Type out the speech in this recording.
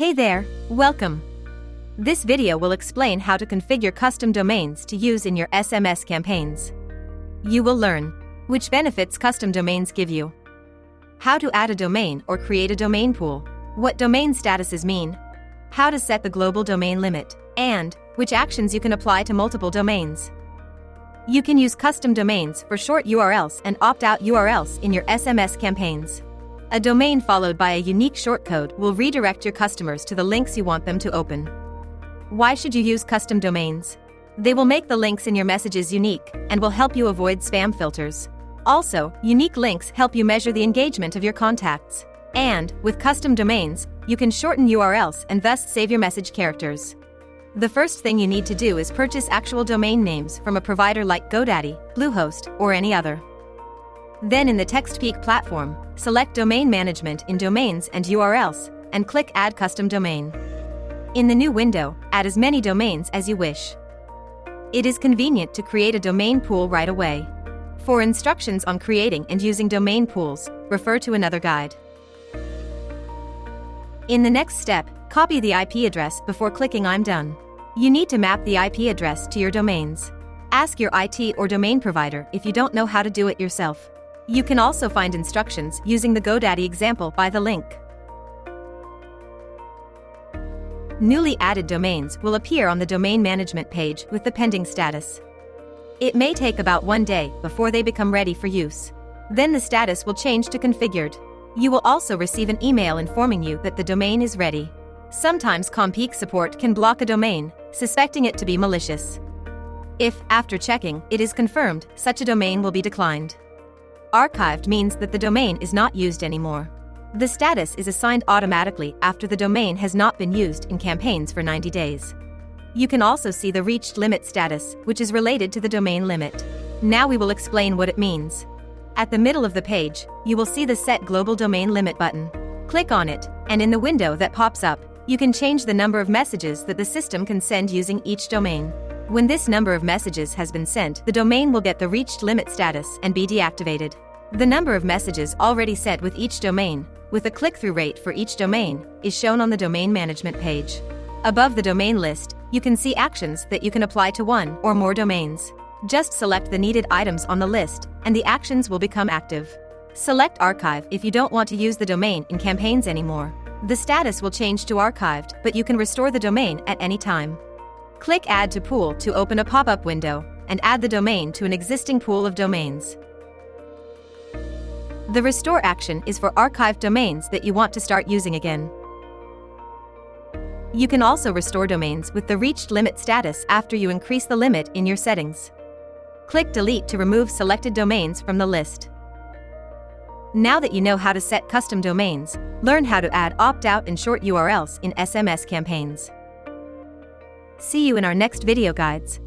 Hey there, welcome. This video will explain how to configure custom domains to use in your SMS campaigns. You will learn which benefits custom domains give you, how to add a domain or create a domain pool, what domain statuses mean, how to set the global domain limit, and which actions you can apply to multiple domains. You can use custom domains for short URLs and opt-out URLs in your SMS campaigns. A domain followed by a unique shortcode will redirect your customers to the links you want them to open. Why should you use custom domains? They will make the links in your messages unique and will help you avoid spam filters. Also, unique links help you measure the engagement of your contacts. And, with custom domains, you can shorten URLs and thus save your message characters. The first thing you need to do is purchase actual domain names from a provider like GoDaddy, Bluehost, or any other. Then in the TextPeak platform, select Domain Management in Domains and URLs, and click Add Custom Domain. In the new window, add as many domains as you wish. It is convenient to create a domain pool right away. For instructions on creating and using domain pools, refer to another guide. In the next step, copy the IP address before clicking I'm done. You need to map the IP address to your domains. Ask your IT or domain provider if you don't know how to do it yourself. You can also find instructions using the GoDaddy example by the link. Newly added domains will appear on the domain management page with the pending status. It may take about 1 day before they become ready for use. Then the status will change to configured. You will also receive an email informing you that the domain is ready. Sometimes TextPeak support can block a domain, suspecting it to be malicious. If, after checking, it is confirmed, such a domain will be declined. Archived means that the domain is not used anymore. The status is assigned automatically after the domain has not been used in campaigns for 90 days. You can also see the reached limit status, which is related to the domain limit. Now we will explain what it means. At the middle of the page, you will see the Set Global Domain Limit button. Click on it, and in the window that pops up, you can change the number of messages that the system can send using each domain. When this number of messages has been sent, the domain will get the reached limit status and be deactivated. The number of messages already sent with each domain, with a click-through rate for each domain, is shown on the domain management page. Above the domain list, you can see actions that you can apply to one or more domains. Just select the needed items on the list, and the actions will become active. Select Archive if you don't want to use the domain in campaigns anymore. The status will change to archived, but you can restore the domain at any time. Click Add to Pool to open a pop-up window, and add the domain to an existing pool of domains. The Restore action is for archived domains that you want to start using again. You can also restore domains with the reached limit status after you increase the limit in your settings. Click Delete to remove selected domains from the list. Now that you know how to set custom domains, learn how to add opt-out and short URLs in SMS campaigns. See you in our next video guides.